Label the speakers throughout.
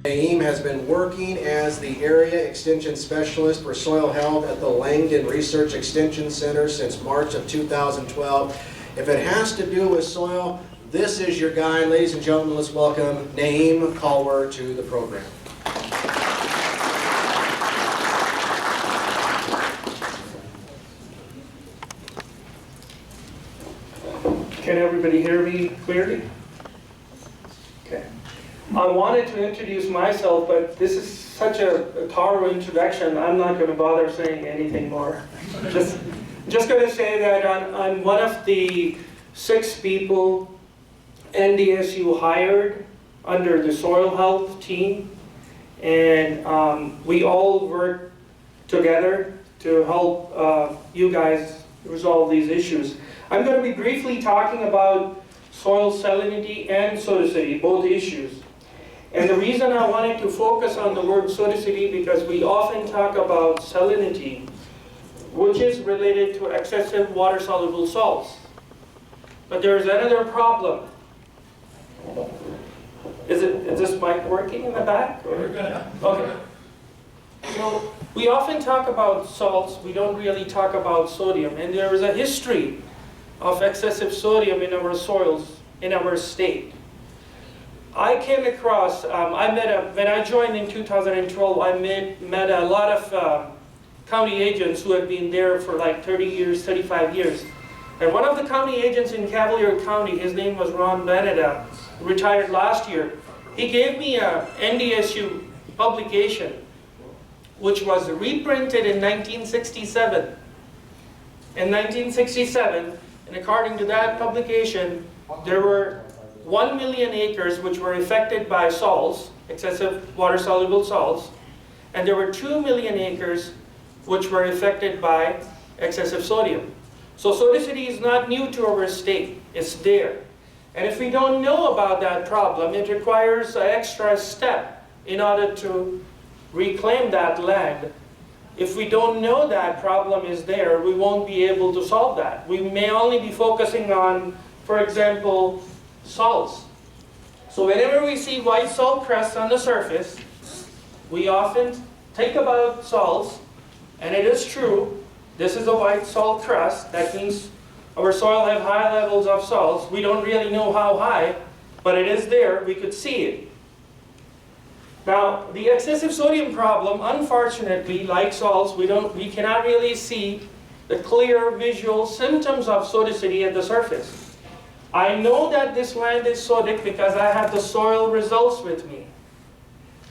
Speaker 1: Naeem has been working as the Area Extension Specialist for Soil Health at the Langdon Research Extension Center since March of 2012. If it has to do with soil, this is your guy. Ladies and gentlemen, let's welcome Naeem Kalwar to the program.
Speaker 2: Can everybody hear me clearly? Okay. I wanted to introduce myself, but this is such a thorough introduction, I'm not going to bother saying anything more. Just going to say that I'm one of the 6 people NDSU hired under the soil health team, and we all work together to help you guys resolve these issues. I'm going to be briefly talking about soil salinity and sodicity, both issues. And the reason I wanted to focus on the word sodicity because we often talk about salinity, which is related to excessive water-soluble salts. But there's another problem. Is this mic working in the back? Or? Okay. So we often talk about salts, we don't really talk about sodium, and there is a history of excessive sodium in our soils, in our state. I came across, when I joined in 2012, I met a lot of county agents who have been there for like 30 years, 35 years. And one of the county agents in Cavalier County, his name was Ron Beneda, retired last year. He gave me a NDSU publication, which was reprinted in 1967. In 1967, and according to that publication, there were 1 million acres which were affected by salts, excessive water-soluble salts, and there were 2 million acres which were affected by excessive sodium. So sodicity is not new to our state, it's there. And if we don't know about that problem, it requires an extra step in order to reclaim that land. If we don't know that problem is there, we won't be able to solve that. We may only be focusing on, for example, salts. So whenever we see white salt crust on the surface, we often think about salts, and it is true, this is a white salt crust. That means our soil have high levels of salts. We don't really know how high, but it is there, we could see it. Now, the excessive sodium problem, unfortunately, like salts, we cannot really see the clear visual symptoms of sodicity at the surface. I know that this land is sodic because I have the soil results with me.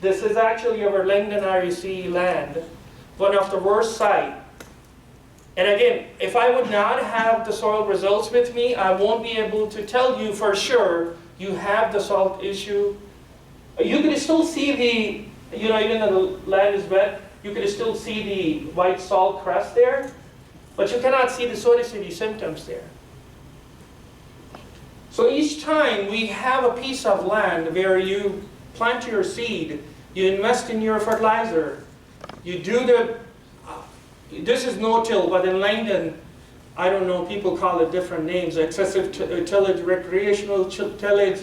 Speaker 2: This is actually our Langdon REC land, one of the worst site. And again, if I would not have the soil results with me, I won't be able to tell you for sure you have the salt issue. You can still see the, even though the land is wet, you can still see the white salt crust there, but you cannot see the sodicity symptoms there. So each time we have a piece of land where you plant your seed, you invest in your fertilizer, you do this is no-till, but in Langdon, I don't know, people call it different names, excessive tillage, recreational tillage.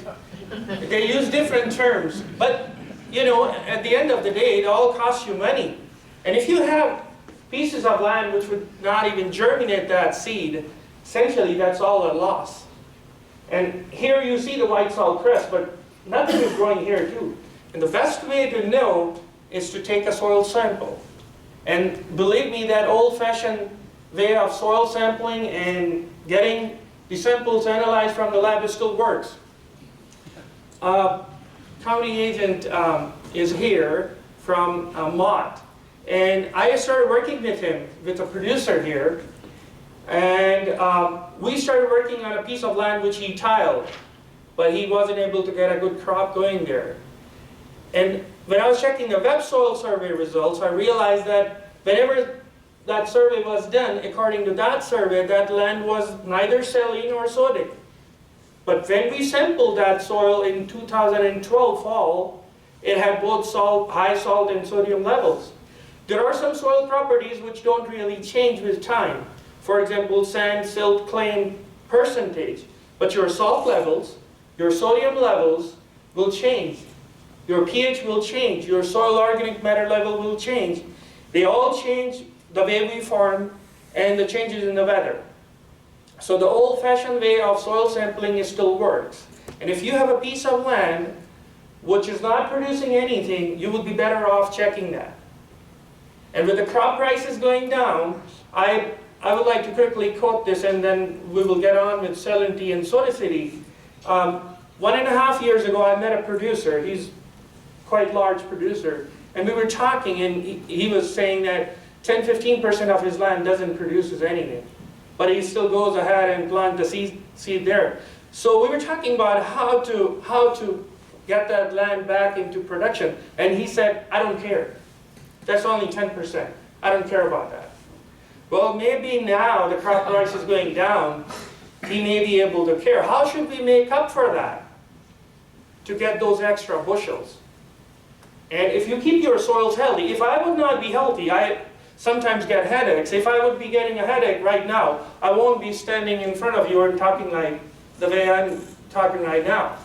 Speaker 2: They use different terms, but at the end of the day, it all costs you money. And if you have pieces of land which would not even germinate that seed, essentially that's all a loss. And here you see the white salt crust, but nothing is growing here too. And the best way to know is to take a soil sample. And believe me, that old-fashioned way of soil sampling and getting the samples analyzed from the lab, it still works. County agent is here from Mott, and I started working with him, with a producer here, and we started working on a piece of land which he tiled, but he wasn't able to get a good crop going there. And when I was checking the web soil survey results, I realized that whenever that survey was done, according to that survey, that land was neither saline nor sodic. But when we sampled that soil in 2012 fall, it had both high salt and sodium levels. There are some soil properties which don't really change with time. For example, sand, silt, clay, and percentage. But your salt levels, your sodium levels will change. your pH will change, your soil organic matter level will change. They all change the way we farm and the changes in the weather. So the old-fashioned way of soil sampling still works. And if you have a piece of land which is not producing anything, you would be better off checking that. And with the crop prices going down, I would like to quickly quote this, and then we will get on with Salinity and Sodicity. 1.5 years ago, I met a producer. He's quite large producer. And we were talking, and he was saying that 10–15% of his land doesn't produce anything. But he still goes ahead and plant the seed there. So we were talking about how to get that land back into production. And he said, I don't care. That's only 10%. I don't care about that. Well, maybe now the crop price is going down, he may be able to care. How should we make up for that to get those extra bushels? And if you keep your soils healthy, if I would not be healthy, I sometimes get headaches. If I would be getting a headache right now, I won't be standing in front of you and talking like the way I'm talking right now.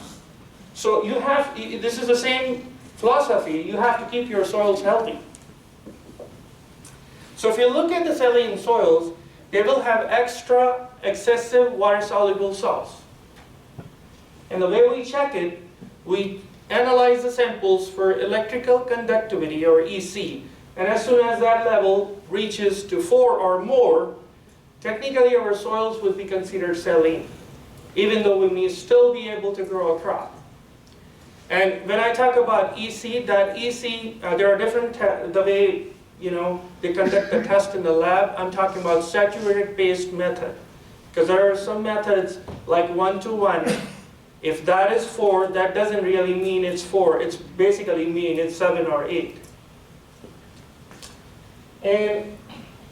Speaker 2: So you have, this is the same philosophy, you have to keep your soils healthy. So if you look at the saline soils, they will have excessive water-soluble salts. And the way we check it, we analyze the samples for electrical conductivity, or EC. And as soon as that level reaches to 4 or more, technically our soils would be considered saline, even though we may still be able to grow a crop. And when I talk about EC, that EC, there are different, the way, they conduct the test in the lab. I'm talking about saturated-based method. Because there are some methods like 1:1. If that is 4, that doesn't really mean it's 4. It's basically mean it's 7 or 8. And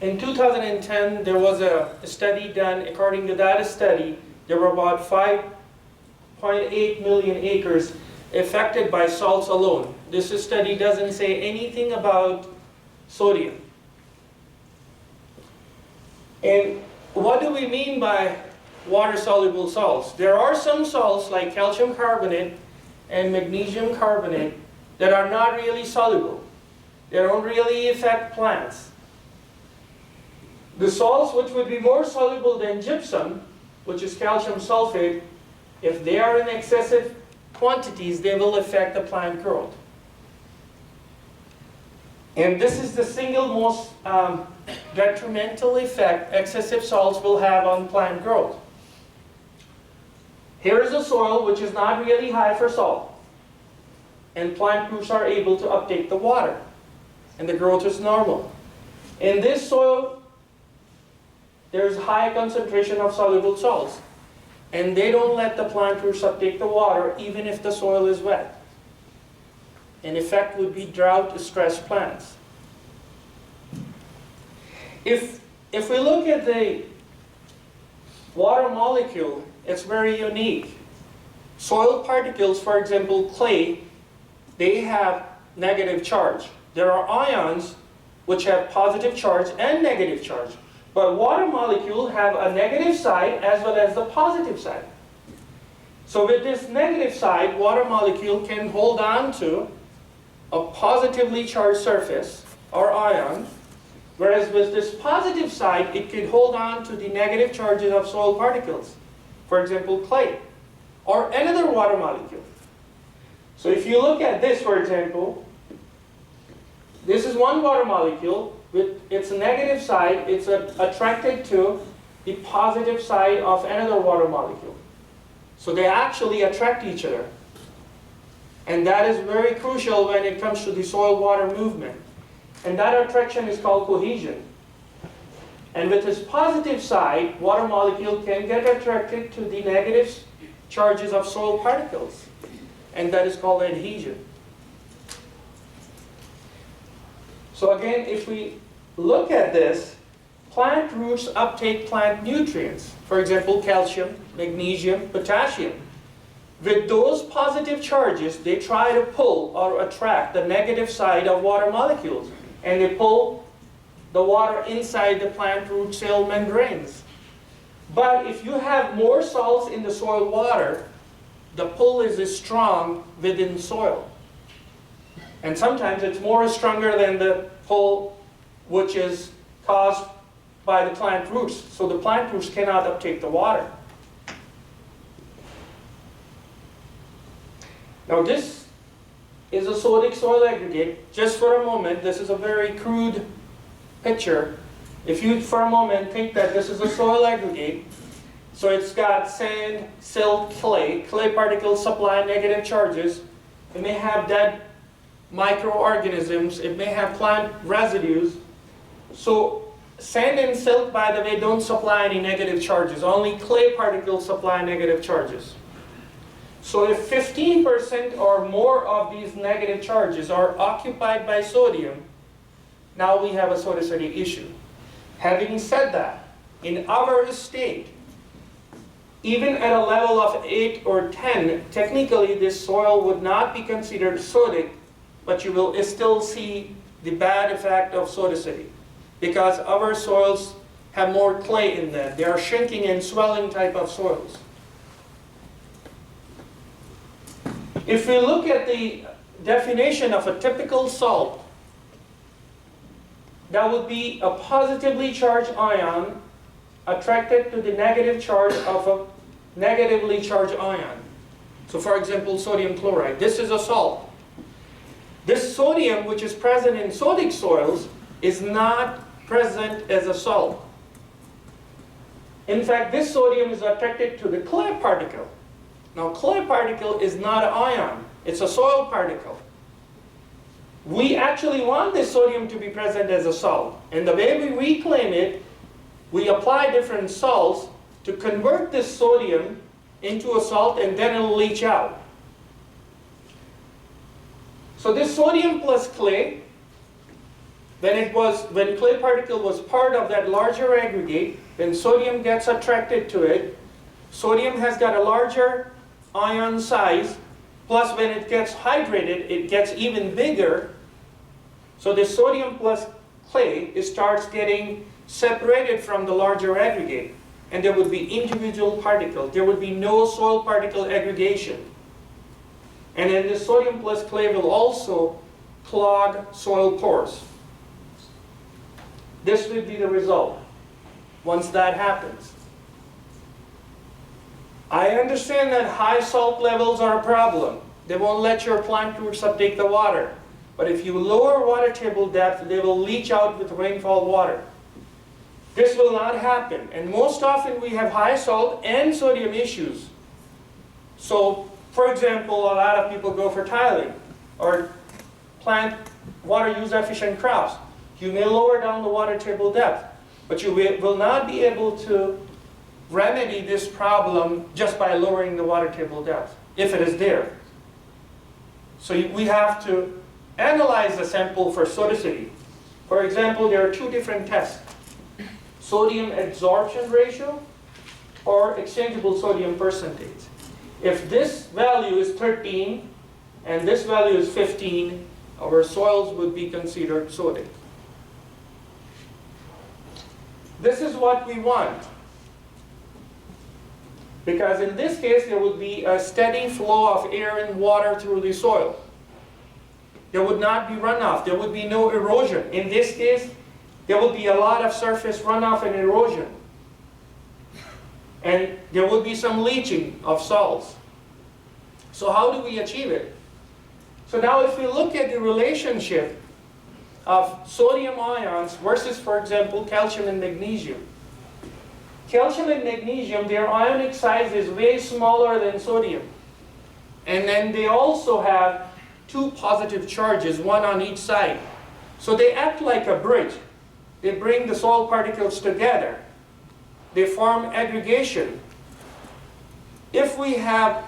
Speaker 2: in 2010, there was a study done. According to that study, there were about 5.8 million acres affected by salts alone. This study doesn't say anything about sodium. And what do we mean by water-soluble salts? There are some salts like calcium carbonate and magnesium carbonate that are not really soluble. They don't really affect plants. The salts which would be more soluble than gypsum, which is calcium sulfate, if they are in excessive quantities, they will affect the plant growth. And this is the single most detrimental effect excessive salts will have on plant growth. Here is a soil which is not really high for salt, and plant roots are able to uptake the water, and the growth is normal. In this soil, there is high concentration of soluble salts, and they don't let the plant roots uptake the water even if the soil is wet. An effect would be drought-stressed plants. If we look at the water molecule, it's very unique. Soil particles, for example, clay, they have negative charge. There are ions which have positive charge and negative charge. But water molecules have a negative side as well as the positive side. So with this negative side, water molecule can hold on to a positively charged surface or ion, whereas with this positive side, it could hold on to the negative charges of soil particles. For example, clay, or another water molecule. So if you look at this, for example, this is one water molecule with its negative side, it's attracted to the positive side of another water molecule. So they actually attract each other. And that is very crucial when it comes to the soil-water movement. And that attraction is called cohesion. And with its positive side, water molecule can get attracted to the negative charges of soil particles. And that is called adhesion. So again, if we look at this, plant roots uptake plant nutrients. For example, calcium, magnesium, potassium. With those positive charges, they try to pull or attract the negative side of water molecules. And they pull the water inside the plant root cell membranes. But if you have more salts in the soil water, the pull is strong within soil. And sometimes it's more stronger than the pull which is caused by the plant roots. So the plant roots cannot uptake the water. Now this is a sodic soil aggregate. Just for a moment, this is a very crude picture. If you for a moment think that this is a soil aggregate, so it's got sand, silt, clay particles supply negative charges. It may have dead microorganisms, it may have plant residues. So sand and silt, by the way, don't supply any negative charges. Only clay particles supply negative charges. So if 15% or more of these negative charges are occupied by sodium, now we have a sodicity issue. Having said that, in our state, even at a level of 8 or 10, technically this soil would not be considered sodic, but you will still see the bad effect of sodicity, because our soils have more clay in them. They are shrinking and swelling type of soils. If we look at the definition of a typical salt, that would be a positively charged ion attracted to the negative charge of a negatively charged ion. So for example, sodium chloride. This is a salt. This sodium, which is present in sodic soils, is not present as a salt. In fact, this sodium is attracted to the clay particle. Now, clay particle is not an ion. It's a soil particle. We actually want this sodium to be present as a salt. And the way we reclaim it, we apply different salts to convert this sodium into a salt, and then it'll leach out. So this sodium plus clay, when clay particle was part of that larger aggregate, when sodium gets attracted to it, sodium has got a larger ion size, plus when it gets hydrated, it gets even bigger. So the sodium plus clay starts getting separated from the larger aggregate, and there would be individual particles. There would be no soil particle aggregation. And then the sodium plus clay will also clog soil pores. This will be the result once that happens. I understand that high salt levels are a problem. They won't let your plant roots uptake the water. But if you lower water table depth, they will leach out with rainfall water. This will not happen. And most often we have high salt and sodium issues. So, for example, a lot of people go for tiling or plant water use efficient crops. You may lower down the water table depth, but you will not be able to remedy this problem just by lowering the water table depth, if it is there. So we have to analyze the sample for sodicity. For example, there are two different tests: sodium adsorption ratio or exchangeable sodium percentage. If this value is 13 and this value is 15, our soils would be considered sodic. This is what we want, because in this case there would be a steady flow of air and water through the soil. There would not be runoff. There would be no erosion. In this case, there would be a lot of surface runoff and erosion. And there would be some leaching of salts. So how do we achieve it? So now if we look at the relationship of sodium ions versus, for example, calcium and magnesium. Calcium and magnesium, their ionic size is way smaller than sodium. And then they also have two positive charges, one on each side. So they act like a bridge. They bring the soil particles together. They form aggregation. If we have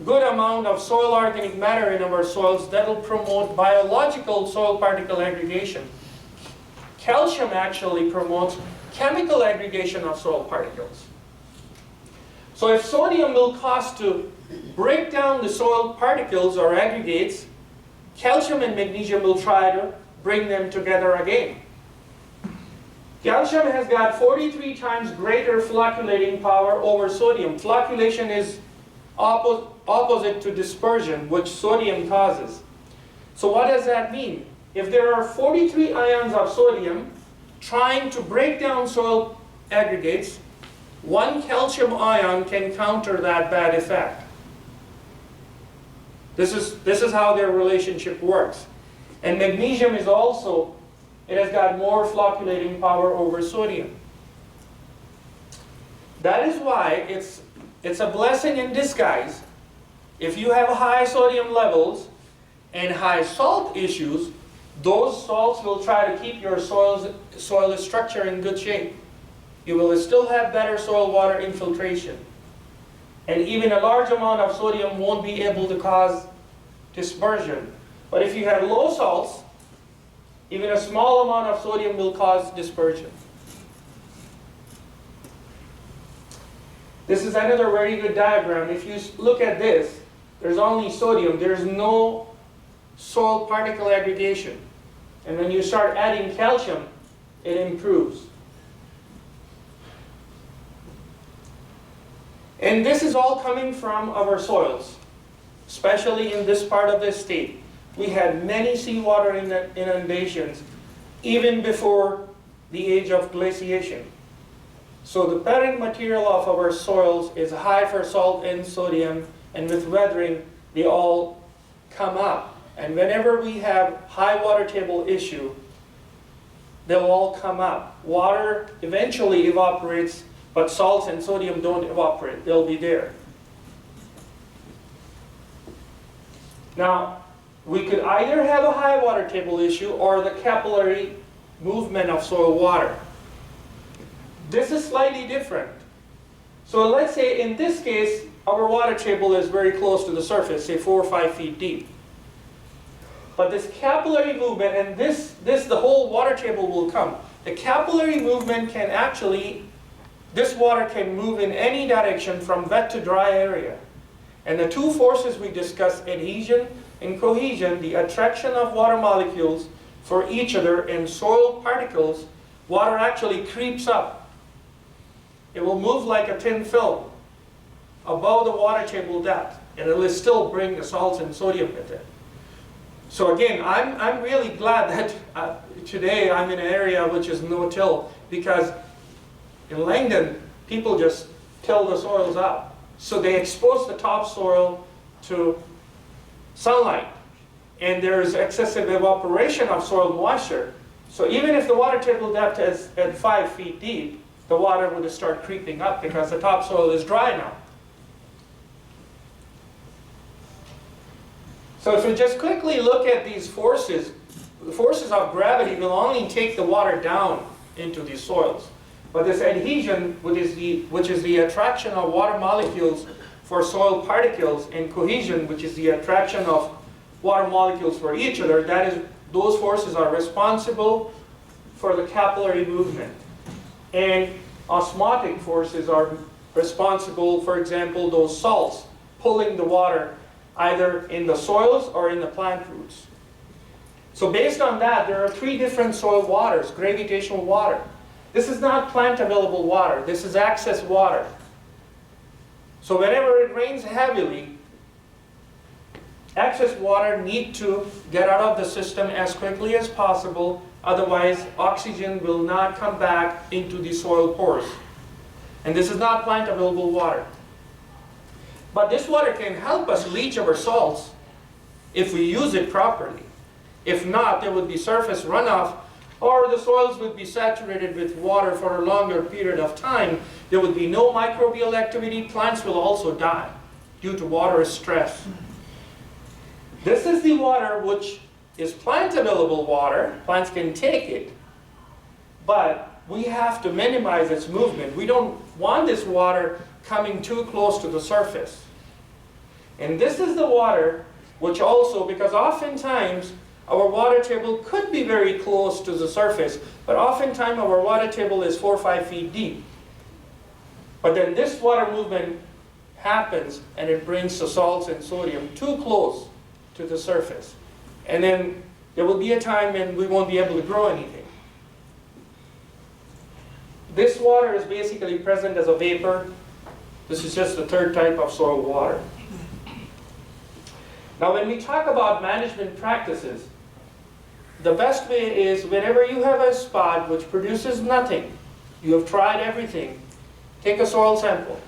Speaker 2: good amount of soil organic matter in our soils, that will promote biological soil particle aggregation. Calcium actually promotes chemical aggregation of soil particles. So if sodium will cause to break down the soil particles or aggregates, calcium and magnesium will try to bring them together again. Calcium has got 43 times greater flocculating power over sodium. Flocculation is opposite to dispersion, which sodium causes. So what does that mean? If there are 43 ions of sodium trying to break down soil aggregates, one calcium ion can counter that bad effect. This is how their relationship works. And magnesium is also, it has got more flocculating power over sodium. That is why it's a blessing in disguise. If you have high sodium levels and high salt issues, those salts will try to keep your soil structure in good shape. You will still have better soil water infiltration. And even a large amount of sodium won't be able to cause dispersion. But if you have low salts, even a small amount of sodium will cause dispersion. This is another very good diagram. If you look at this, there's only sodium. There's no soil particle aggregation. And when you start adding calcium, it improves. And this is all coming from our soils, especially in this part of the state. We had many seawater inundations even before the age of glaciation. So the parent material of our soils is high for salt and sodium, and with weathering, they all come up. And whenever we have high water table issue, they'll all come up. Water eventually evaporates, but salts and sodium don't evaporate. They'll be there. Now, we could either have a high water table issue or the capillary movement of soil water. This is slightly different. So let's say in this case, our water table is very close to the surface, say 4 or 5 feet deep. But this capillary movement, and the whole water table will come. The capillary movement can actually, this water can move in any direction from wet to dry area. And the two forces we discussed, adhesion and cohesion, the attraction of water molecules for each other and soil particles, water actually creeps up. It will move like a thin film above the water table depth, and it will still bring the salts and sodium with it. So again, I'm really glad that today I'm in an area which is no-till, because in Langdon, people just till the soils up. So they expose the topsoil to sunlight, and there is excessive evaporation of soil moisture. So even if the water table depth is at 5 feet deep, the water would start creeping up because the topsoil is dry now. So if we just quickly look at these forces, the forces of gravity will only take the water down into these soils. But this adhesion, which is the attraction of water molecules for soil particles, and cohesion, which is the attraction of water molecules for each other, those forces are responsible for the capillary movement. And osmotic forces are responsible, for example, those salts pulling the water either in the soils or in the plant roots. So based on that, there are 3 different soil waters, gravitational water. This is not plant available water, this is excess water. So whenever it rains heavily, excess water needs to get out of the system as quickly as possible, otherwise oxygen will not come back into the soil pores. And this is not plant available water. But this water can help us leach our salts if we use it properly. If not, there would be surface runoff, or the soils would be saturated with water for a longer period of time. There would be no microbial activity. Plants will also die due to water stress. This is the water which is plant available water. Plants can take it, but we have to minimize its movement. We don't want this water coming too close to the surface. And this is the water which also, because oftentimes our water table could be very close to the surface, but oftentimes our water table is 4 or 5 feet deep. But then this water movement happens and it brings the salts and sodium too close to the surface. And then there will be a time when we won't be able to grow anything. This water is basically present as a vapor. This is just the 3rd type of soil water. Now when we talk about management practices, the best way is whenever you have a spot which produces nothing, you have tried everything, take a soil sample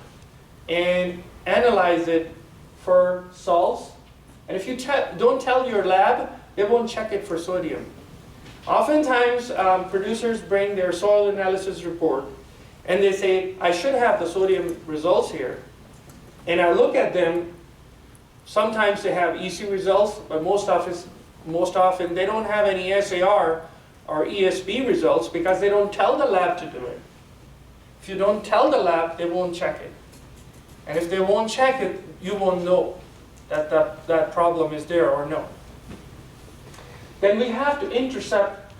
Speaker 2: and analyze it for salts. And if you don't tell your lab, they won't check it for sodium. Oftentimes, producers bring their soil analysis report and they say, I should have the sodium results here. And I look at them, sometimes they have EC results, but most often they don't have any SAR or ESB results because they don't tell the lab to do it. If you don't tell the lab, they won't check it. And if they won't check it, you won't know that that problem is there or no. Then we have to intercept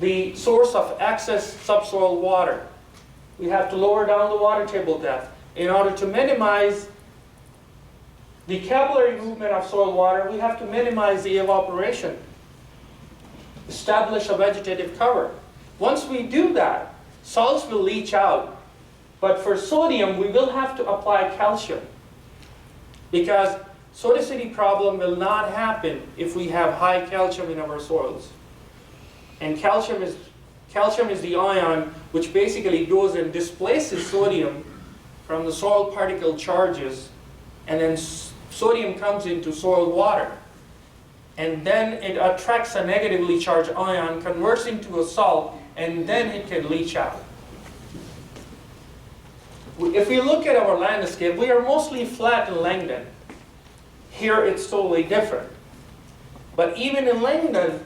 Speaker 2: the source of excess subsoil water. We have to lower down the water table depth in order to minimize the capillary movement of soil water. We have to minimize the evaporation, establish a vegetative cover. Once we do that, salts will leach out. But for sodium, we will have to apply calcium, because Sodicity problem will not happen if we have high calcium in our soils. And calcium is the ion which basically goes and displaces sodium from the soil particle charges, and then sodium comes into soil water. And then it attracts a negatively charged ion, converts into a salt, and then it can leach out. If we look at our landscape, we are mostly flat in Langdon. Here it's totally different. But even in Langdon,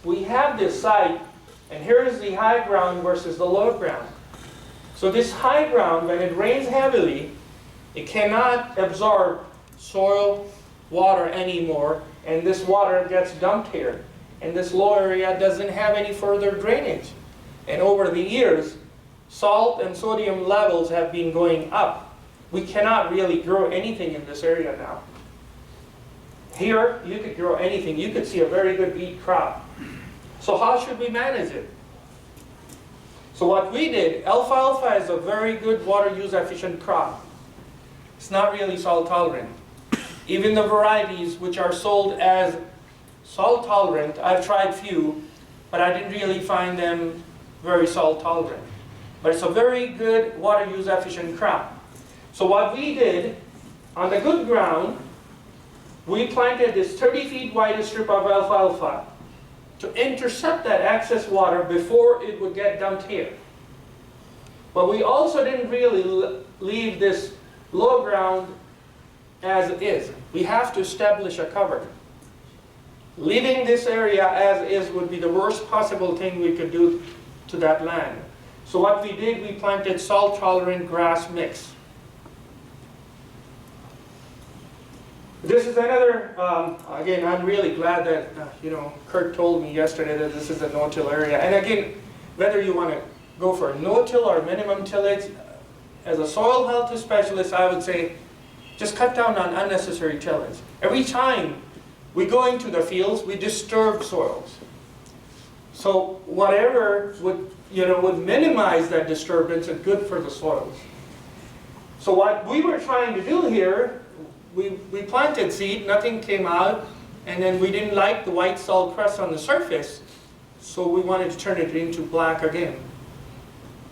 Speaker 2: we have this site, and here is the high ground versus the low ground. So this high ground, when it rains heavily, it cannot absorb soil water anymore, and this water gets dumped here. And this low area doesn't have any further drainage. And over the years, salt and sodium levels have been going up. We cannot really grow anything in this area now. Here, you could grow anything. You could see a very good beet crop. So how should we manage it? So what we did, alfalfa is a very good water use efficient crop. It's not really salt tolerant. Even the varieties which are sold as salt tolerant, I've tried few, but I didn't really find them very salt tolerant. But it's a very good water use efficient crop. So what we did, on the good ground, we planted this 30 feet wide strip of alfalfa to intercept that excess water before it would get dumped here. But we also didn't really leave this low ground as it is. We have to establish a cover. Leaving this area as is would be the worst possible thing we could do to that land. So what we did, we planted salt-tolerant grass mix. This is another, again, I'm really glad that, Kurt told me yesterday that this is a no-till area. And again, whether you want to go for no-till or minimum tillage, as a soil health specialist, I would say, just cut down on unnecessary tillage. Every time we go into the fields, we disturb soils. So whatever would minimize that disturbance is good for the soils. So what we were trying to do here, we planted seed, nothing came out, and then we didn't like the white salt crust on the surface, so we wanted to turn it into black again.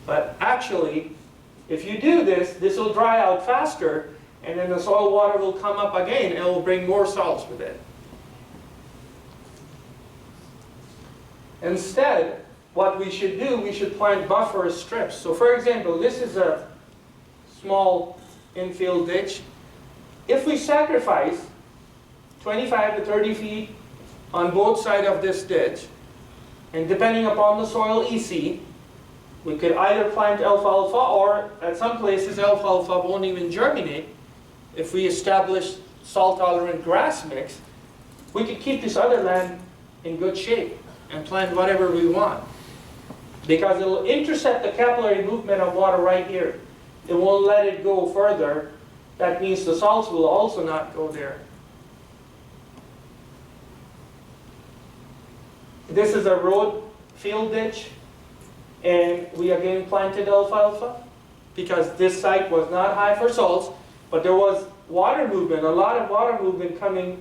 Speaker 2: But actually, if you do this, this will dry out faster, and then the soil water will come up again, and it will bring more salts with it. Instead, what we should do, we should plant buffer strips. So for example, this is a small infield ditch. If we sacrifice 25 to 30 feet on both sides of this ditch, and depending upon the soil EC, we could either plant alfalfa, or at some places alfalfa won't even germinate. If we establish salt-tolerant grass mix, we could keep this other land in good shape and plant whatever we want, because it will intercept the capillary movement of water right here. It won't let it go further. That means the salts will also not go there. This is a road field ditch, and we again planted alfalfa because this site was not high for salts, but there was water movement, a lot of water movement coming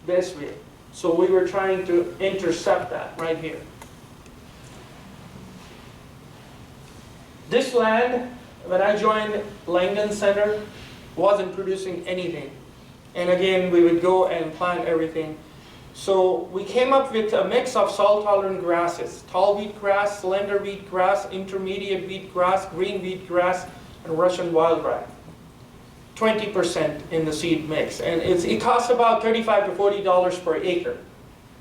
Speaker 2: this way. So we were trying to intercept that right here. This land, when I joined Langdon Center, wasn't producing anything. And again, we would go and plant everything. So we came up with a mix of salt-tolerant grasses: tall wheatgrass, slender wheatgrass, intermediate wheatgrass, green wheatgrass, and Russian wild-rye. 20% in the seed mix. And it costs about $35 to $40 per acre.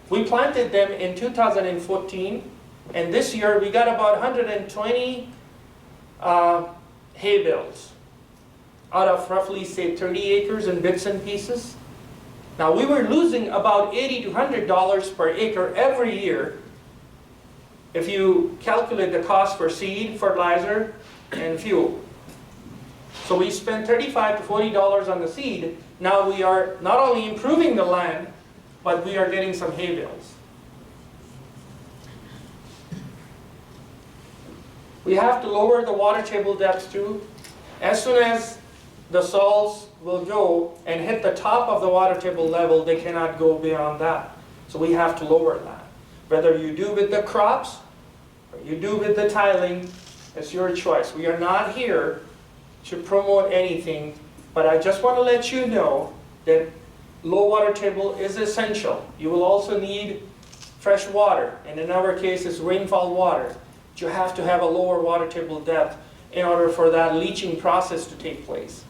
Speaker 2: We planted them in 2014, and this year we got about 120 hay bales out of roughly, say, 30 acres in bits and pieces. Now, we were losing about $80 to $100 per acre every year if you calculate the cost for seed, fertilizer, and fuel. So we spent $35 to $40 on the seed. Now we are not only improving the land, but we are getting some hay bales. We have to lower the water table depth too. As soon as the salts will go and hit the top of the water table level, they cannot go beyond that. So we have to lower that. Whether you do with the crops or you do with the tiling, it's your choice. We are not here to promote anything, but I just want to let you know that low water table is essential. You will also need fresh water, and in our case it's rainfall water. You have to have a lower water table depth in order for that leaching process to take place.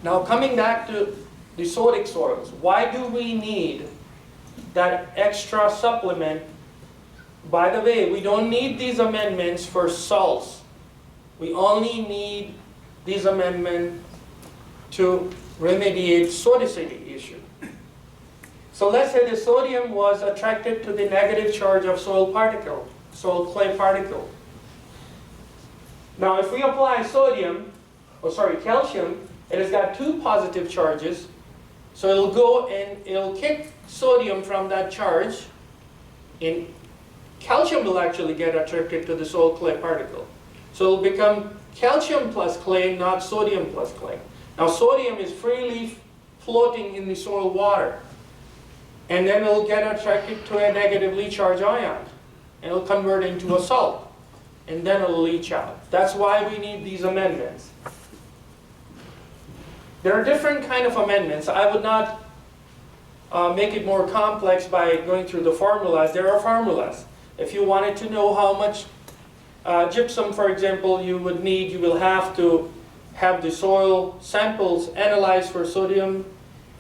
Speaker 2: Now, coming back to the sodic soils, why do we need that extra supplement? By the way, we don't need these amendments for salts. We only need these amendments to remediate sodicity issue. So let's say the sodium was attracted to the negative charge of soil particle, soil clay particle. Now if we apply calcium, it has got two positive charges. So it'll go and it'll kick sodium from that charge. Calcium will actually get attracted to the soil clay particle. So it'll become calcium plus clay, not sodium plus clay. Now sodium is freely floating in the soil water. And then it'll get attracted to a negatively charged ion. And it'll convert into a salt. And then it'll leach out. That's why we need these amendments. There are different kind of amendments. I would not make it more complex by going through the formulas. There are formulas. If you wanted to know how much gypsum, for example, you would need, you will have to have the soil samples analyzed for sodium,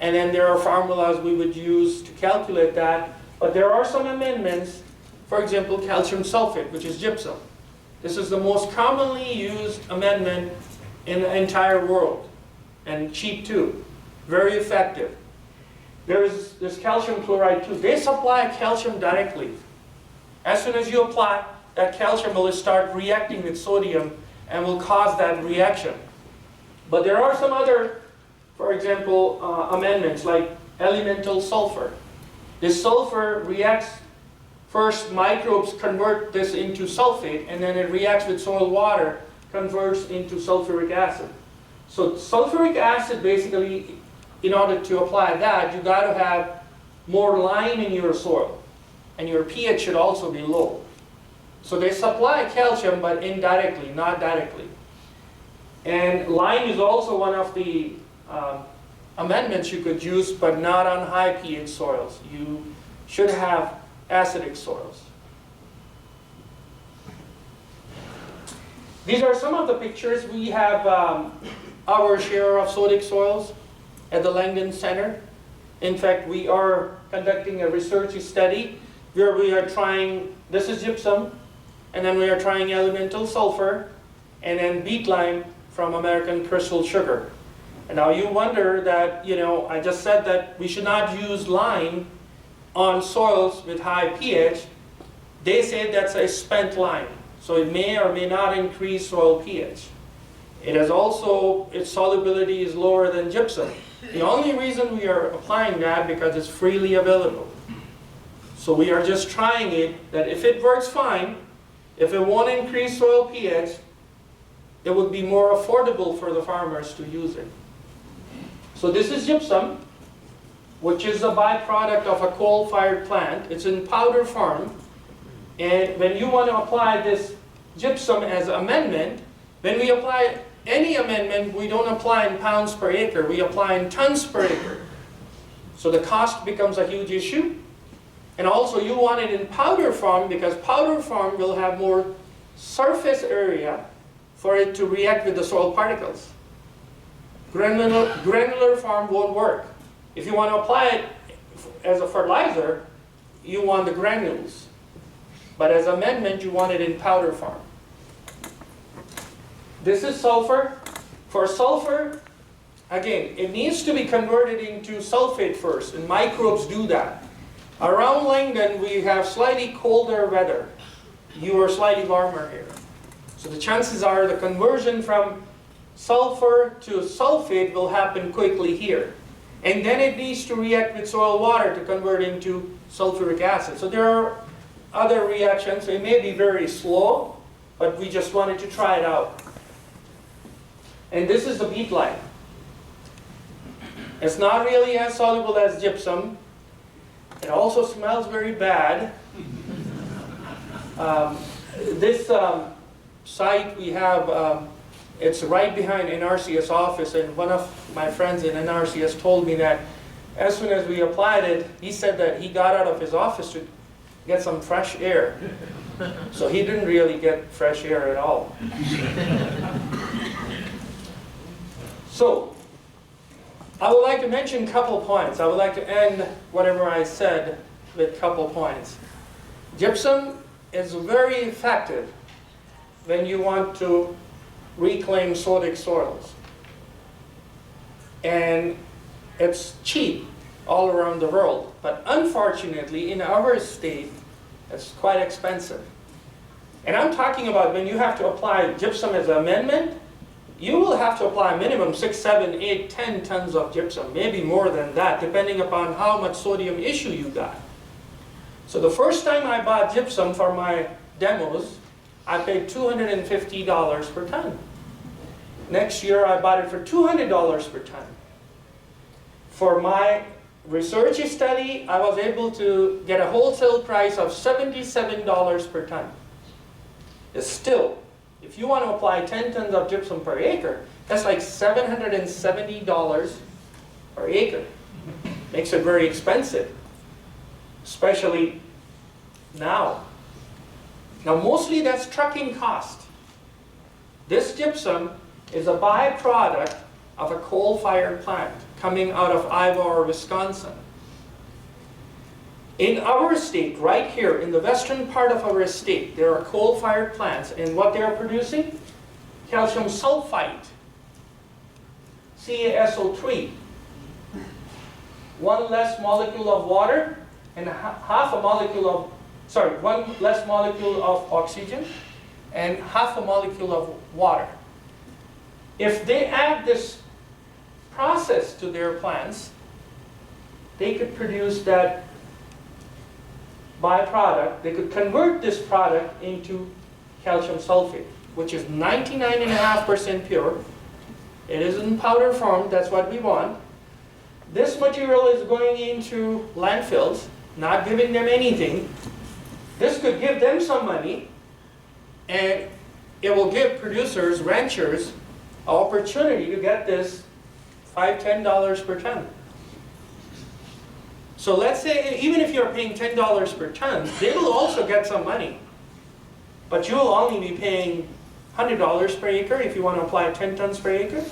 Speaker 2: and then there are formulas we would use to calculate that. But there are some amendments, for example, calcium sulfate, which is gypsum. This is the most commonly used amendment in the entire world, and cheap too, very effective. There's calcium chloride too. They supply calcium directly. As soon as you apply, that calcium will start reacting with sodium and will cause that reaction. But there are some other, for example, amendments like elemental sulfur. This sulfur reacts, first microbes convert this into sulfate, and then it reacts with soil water, converts into sulfuric acid. So sulfuric acid, basically, in order to apply that, you got to have more lime in your soil. And your pH should also be low. So they supply calcium, but indirectly, not directly. And lime is also one of the amendments you could use, but not on high pH soils. You should have acidic soils. These are some of the pictures. We have our share of sodic soils at the Langdon Center. In fact, we are conducting a research study where we are trying, this is gypsum, and then we are trying elemental sulfur, and then beet lime from American crystal sugar. And now you wonder that, I just said that we should not use lime on soils with high pH. They say that's a spent lime, so it may or may not increase soil pH. It has also, its solubility is lower than gypsum. The only reason we are applying that because it's freely available. So we are just trying it, that if it works fine, if it won't increase soil pH, it would be more affordable for the farmers to use it. So this is gypsum, which is a byproduct of a coal-fired plant. It's in powder form. And when you want to apply this gypsum as amendment, when we apply any amendment, we don't apply in pounds per acre, we apply in tons per acre. So the cost becomes a huge issue. And also you want it in powder form because powder form will have more surface area for it to react with the soil particles. Granular form won't work. If you want to apply it as a fertilizer, you want the granules. But as amendment, you want it in powder form. This is sulfur. For sulfur, again, it needs to be converted into sulfate first, and microbes do that. Around Langdon, we have slightly colder weather. You are slightly warmer here. So the chances are the conversion from sulfur to sulfate will happen quickly here. And then it needs to react with soil water to convert into sulfuric acid. So there are other reactions. It may be very slow, but we just wanted to try it out. And this is the peat line. It's not really as soluble as gypsum. It also smells very bad. This site we have, it's right behind NRCS office, and one of my friends in NRCS told me that as soon as we applied it, he said that he got out of his office to get some fresh air. So he didn't really get fresh air at all. So, I would like to mention a couple points. I would like to end whatever I said with a couple points. Gypsum is very effective when you want to reclaim sodic soils. And it's cheap all around the world. But unfortunately, in our state, it's quite expensive. And I'm talking about when you have to apply gypsum as an amendment, you will have to apply minimum 6, 7, 8, 10 tons of gypsum, maybe more than that, depending upon how much sodium issue you got. So the first time I bought gypsum for my demos, I paid $250 per ton. Next year I bought it for $200 per ton. For my research study, I was able to get a wholesale price of $77 per ton. It's still, if you want to apply 10 tons of gypsum per acre, that's like $770 per acre. Makes it very expensive, especially now. Now mostly that's trucking cost. This gypsum is a byproduct of a coal-fired plant coming out of Ivor, Wisconsin. In our state, right here, in the western part of our state, there are coal-fired plants, and what they are producing? Calcium sulfite, CaSO3. One less molecule of water, and one less molecule of oxygen, and half a molecule of water. If they add this process to their plants, they could produce that byproduct. They could convert this product into calcium sulfate, which is 99.5% pure. It is in powder form, that's what we want. This material is going into landfills, not giving them anything. This could give them some money, and it will give producers, ranchers, an opportunity to get this $5, $10 per ton. So let's say, even if you're paying $10 per ton, they will also get some money. But you'll only be paying $100 per acre if you want to apply 10 tons per acre.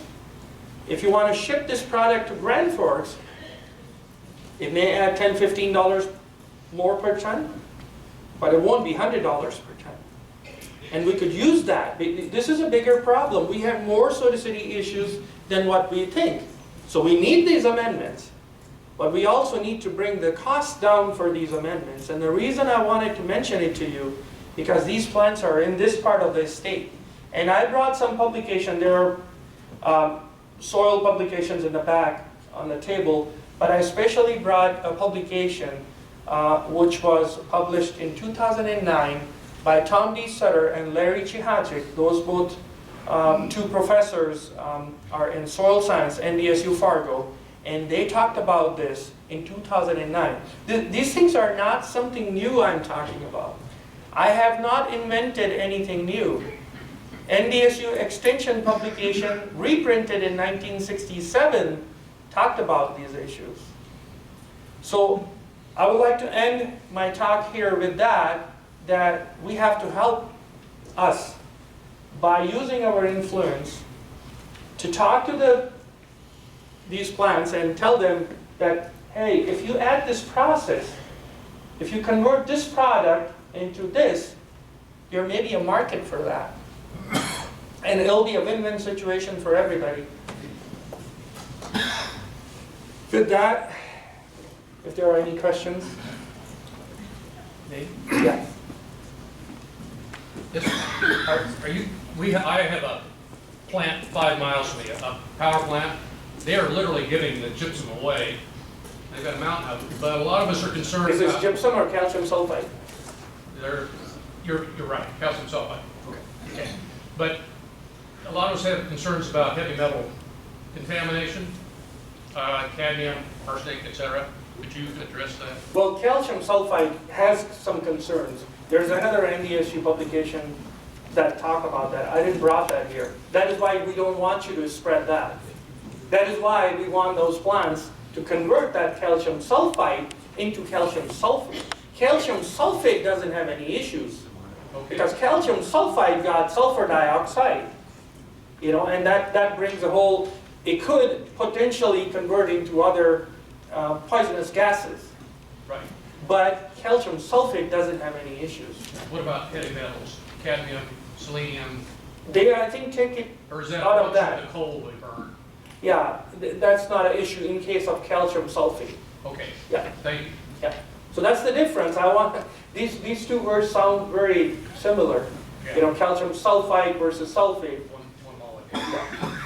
Speaker 2: If you want to ship this product to Grand Forks, it may add $10, $15 more per ton, but it won't be $100 per ton. And we could use that. This is a bigger problem. We have more Sodicity issues than what we think. So we need these amendments, but we also need to bring the cost down for these amendments. And the reason I wanted to mention it to you, because these plants are in this part of the state. And I brought some publication. There are soil publications in the back on the table, but I especially brought a publication which was published in 2009 by Tom D. Sutter and Larry Chihajic. Those both two professors are in soil science, NDSU Fargo, and they talked about this in 2009. These things are not something new I'm talking about. I have not invented anything new. NDSU extension publication, reprinted in 1967, talked about these issues. So I would like to end my talk here with that we have to help us by using our influence to talk to these plants and tell them that, hey, if you add this process, if you convert this product into this, there may be a market for that. And it'll be a win-win situation for everybody. With that, if there are any questions?
Speaker 3: Nate?
Speaker 2: Yeah.
Speaker 3: I have a plant 5 miles from me, a power plant. They are literally giving the gypsum away. They've got a mountain of it, but a lot of us are concerned
Speaker 2: Is this
Speaker 3: about.
Speaker 2: gypsum or calcium sulfite?
Speaker 3: You're right, calcium sulfite. Okay. But a lot of us have concerns about heavy metal contamination, cadmium, arsenic, etc. Could you address that?
Speaker 2: Well, calcium sulfite has some concerns. There's another NDSU publication that talk about that. I didn't brought that here. That is why we don't want you to spread that. That is why we want those plants to convert that calcium sulfite into calcium sulfate. Calcium sulfate doesn't have any issues.
Speaker 3: Okay.
Speaker 2: Because calcium sulfite got sulfur dioxide. And that brings a whole, it could potentially convert into other poisonous gases.
Speaker 3: Right.
Speaker 2: But calcium sulfate doesn't have any issues.
Speaker 3: What about heavy metals? Cadmium, selenium,
Speaker 2: They, I think, take it
Speaker 3: or is that
Speaker 2: out of
Speaker 3: much
Speaker 2: that.
Speaker 3: of the coal we burn?
Speaker 2: Yeah, that's not an issue in case of calcium sulfate.
Speaker 3: Okay.
Speaker 2: Yeah,
Speaker 3: Thank you.
Speaker 2: yeah. So that's the difference. I want these two words sound very similar.
Speaker 3: Yeah.
Speaker 2: Calcium sulfite versus sulfate.
Speaker 3: One molecule.
Speaker 2: Yeah.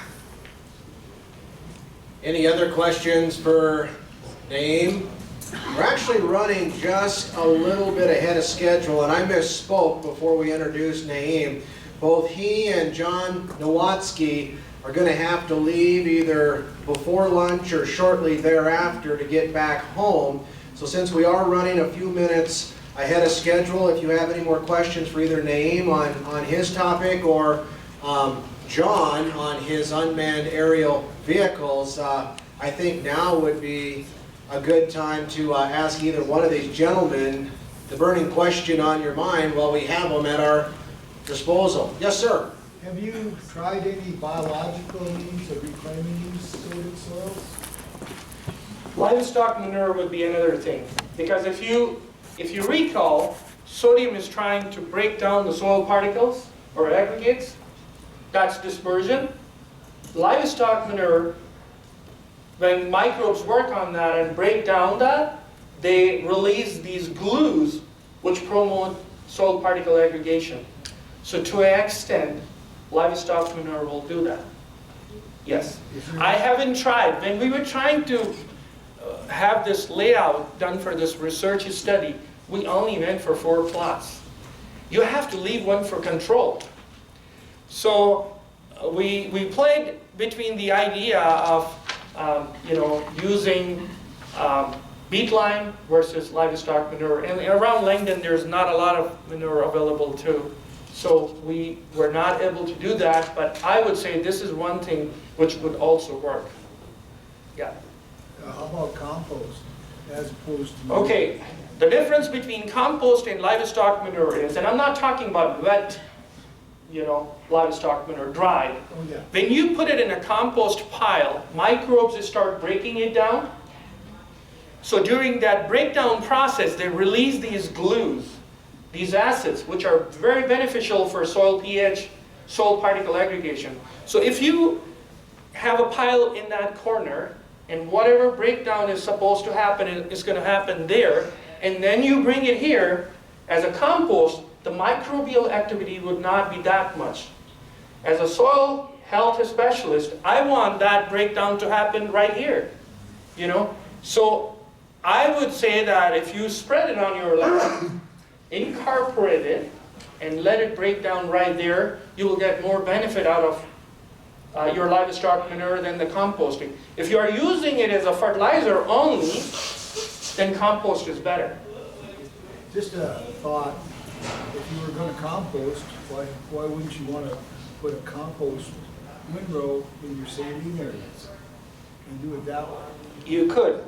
Speaker 1: Any other questions for Naeem? We're actually running just a little bit ahead of schedule, and I misspoke before we introduced Naeem. Both he and John Nowatzki are going to have to leave either before lunch or shortly thereafter to get back home. So since we are running a few minutes ahead of schedule, if you have any more questions for either Naeem on his topic or John on his unmanned aerial vehicles, I think now would be a good time to ask either one of these gentlemen the burning question on your mind while we have them at our disposal. Yes, sir.
Speaker 4: Have you tried any biological means of reclaiming these sorted soils?
Speaker 2: Livestock manure would be another thing, because if you recall, sodium is trying to break down the soil particles or aggregates. That's dispersion. Livestock manure, when microbes work on that and break down that, they release these glues which promote soil particle aggregation. So to an extent, livestock manure will do that. Yes. I haven't tried. When we were trying to have this layout done for this research study, we only went for 4 plots. You have to leave one for control. So we played between the idea of using beet lime versus livestock manure. And around Langdon, there's not a lot of manure available too. So we were not able to do that, but I would say this is one thing which would also work. Yeah.
Speaker 4: How about compost as opposed to?
Speaker 2: Okay, the difference between compost and livestock manure is, and I'm not talking about wet, livestock manure, dried.
Speaker 4: Oh, yeah.
Speaker 2: When you put it in a compost pile, microbes start breaking it down. So during that breakdown process, they release these glues, these acids, which are very beneficial for soil pH, soil particle aggregation. So if you have a pile in that corner, and whatever breakdown is supposed to happen is going to happen there, and then you bring it here as a compost, the microbial activity would not be that much. As a soil health specialist, I want that breakdown to happen right here. So I would say that if you spread it on your land, incorporate it, and let it break down right there, you will get more benefit out of your livestock manure than the composting. If you are using it as a fertilizer only, then compost is better.
Speaker 4: Just a thought, if you were gonna compost, why wouldn't you wanna put a compost windrow in your saline areas and do it that way?
Speaker 2: You could,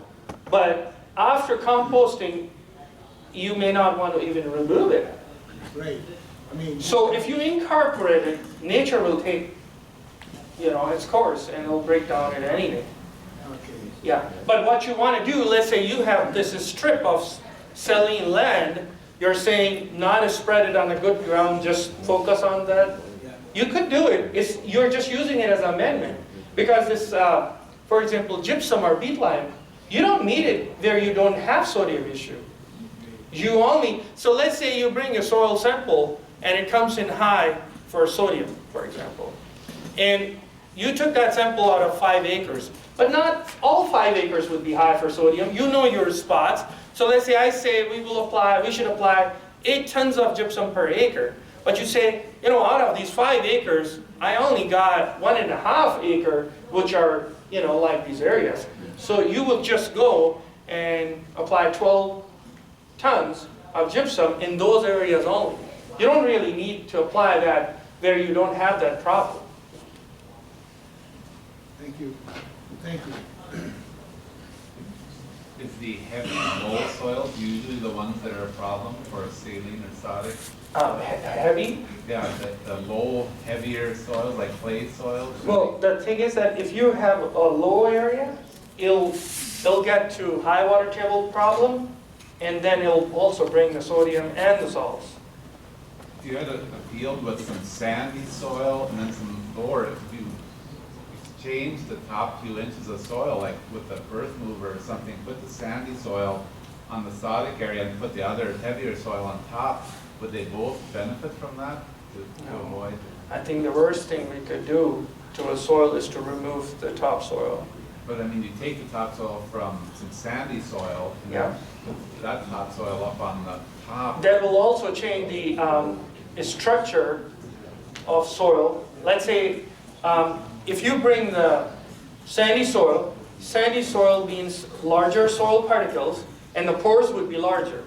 Speaker 2: but after composting, you may not want to even remove it.
Speaker 4: Right, I mean.
Speaker 2: So if you incorporate it, nature will take, its course, and it'll break down into anything.
Speaker 4: Okay.
Speaker 2: Yeah, but what you want to do, let's say you have this strip of saline land, you're saying not to spread it on the good ground, just focus on that. You could do it, you're just using it as an amendment. Because this, for example, gypsum or beet lime, you don't need it where you don't have sodium issue. So let's say you bring a soil sample and it comes in high for sodium, for example. And you took that sample out of 5 acres. But not all 5 acres would be high for sodium. You know your spots. So let's say I say we should apply 8 tons of gypsum per acre. But you say, out of these 5 acres, I only got 1.5 acre, which are, like these areas. So you will just go and apply 12 tons of gypsum in those areas only. You don't really need to apply that where you don't have that problem.
Speaker 4: Thank you. Thank you.
Speaker 5: Is the heavy low soils usually the ones that are a problem for saline or sodic?
Speaker 2: Heavy?
Speaker 5: Yeah, the low, heavier soils like clay soils?
Speaker 2: Well, the thing is that if you have a low area, it'll get to high water table problem, and then it'll also bring the sodium and the salts.
Speaker 5: If you had a field with some sandy soil and then some lower, if you change the top 2 inches of soil, like with the earth mover or something, put the sandy soil on the sodic area and put the other heavier soil on top, would they both benefit from that to avoid?
Speaker 2: I think the worst thing we could do to a soil is to remove the topsoil.
Speaker 5: But I mean, you take the topsoil from some sandy soil and
Speaker 2: Yeah.
Speaker 5: then put that topsoil up on the top.
Speaker 2: That will also change the structure of soil. Let's say if you bring the sandy soil means larger soil particles, and the pores would be larger.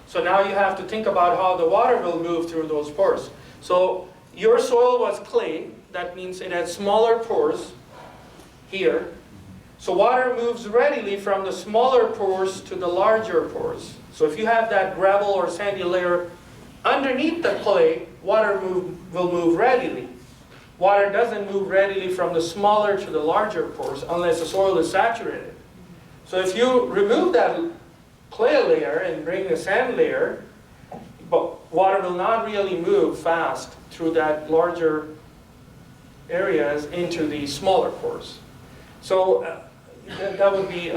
Speaker 2: So now you have to think about how the water will move through those pores. So your soil was clay, that means it had smaller pores here. So water moves readily from the smaller pores to the larger pores. So if you have that gravel or sandy layer underneath the clay, water will move readily. Water doesn't move readily from the smaller to the larger pores unless the soil is saturated. So if you remove that clay layer and bring the sand layer, but water will not really move fast through that larger areas into the smaller pores. So that would be,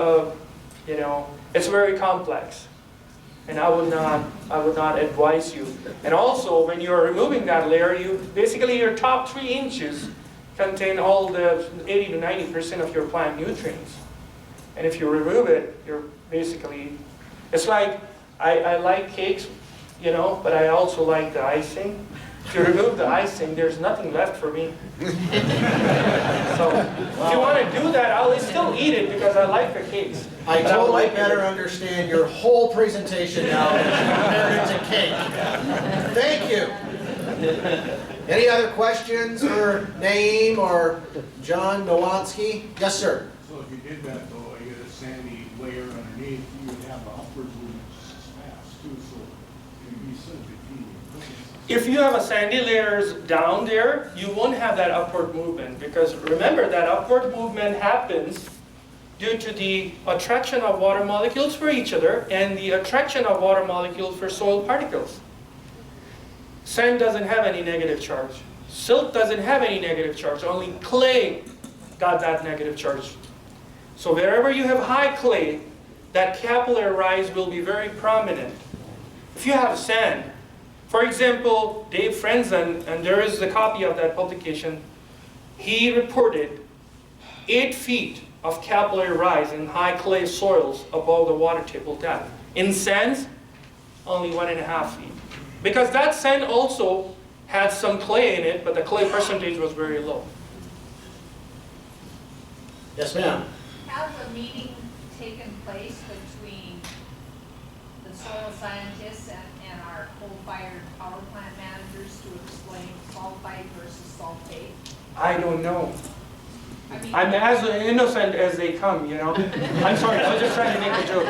Speaker 2: it's very complex. And I would not advise you. And also, when you're removing that layer, basically your top 3 inches contain all the 80 to 90% of your plant nutrients. And if you remove it, you're basically, it's like, I like cakes, but I also like the icing. If you remove the icing, there's nothing left for me. So, if you want to do that, I'll still eat it because I like the cakes.
Speaker 1: I totally better understand your whole presentation now compared it to cake. Thank you. Any other questions for Naeem or John Nowansky? Yes, sir.
Speaker 6: So if you did that though, you get a sandy layer underneath, you would have the upward movement fast too, so it'd be such a key.
Speaker 2: If you have a sandy layers down there, you won't have that upward movement because remember that upward movement happens due to the attraction of water molecules for each other and the attraction of water molecules for soil particles. Sand doesn't have any negative charge. Silt doesn't have any negative charge. Only clay got that negative charge. So wherever you have high clay, that capillary rise will be very prominent. If you have sand, for example, Dave Frenzen, and there is a copy of that publication, he reported 8 feet of capillary rise in high clay soils above the water table depth. In sands, only 1.5 feet. Because that sand also had some clay in it, but the clay percentage was very low.
Speaker 1: Yes, ma'am.
Speaker 7: Has a meeting taken place between the soil scientists and our coal-fired power plant managers to explain sulfite versus sulfate?
Speaker 2: I don't know.
Speaker 7: I mean,
Speaker 2: I'm as innocent as they come, you know. I'm sorry, I was just trying to make a joke.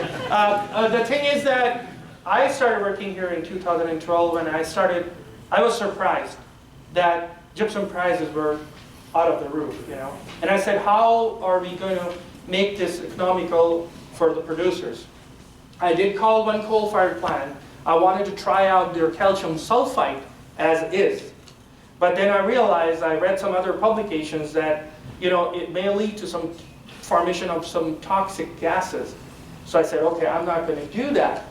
Speaker 2: The thing is that I started working here in 2012, and I was surprised that gypsum prices were out of the roof, you know. And I said, how are we going to make this economical for the producers? I did call one coal-fired plant. I wanted to try out their calcium sulfite as is. But then I realized, I read some other publications that, you know, it may lead to some formation of some toxic gases. So I said, okay, I'm not going to do that.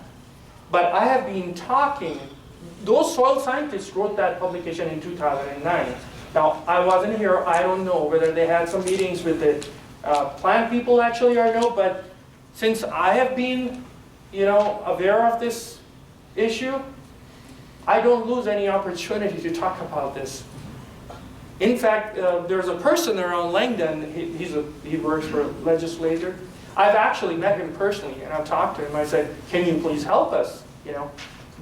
Speaker 2: But I have been talking, those soil scientists wrote that publication in 2009. Now, I wasn't here, I don't know whether they had some meetings with the plant people actually or no, but since I have been, you know, aware of this issue, I don't lose any opportunity to talk about this. In fact, there's a person around Langdon, he works for a legislator. I've actually met him personally, and I've talked to him. I said, can you please help us? You know,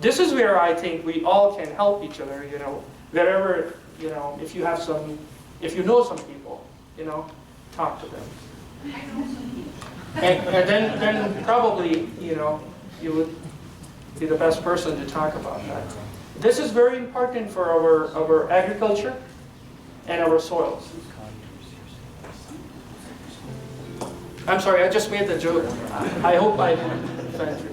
Speaker 2: this is where I think we all can help each other, you know, wherever, you know, if you know some people, you know, talk to them. And then probably, you know, you would be the best person to talk about that. This is very important for our agriculture and our soils. I'm sorry, I just made the joke. I hope I didn't offend you.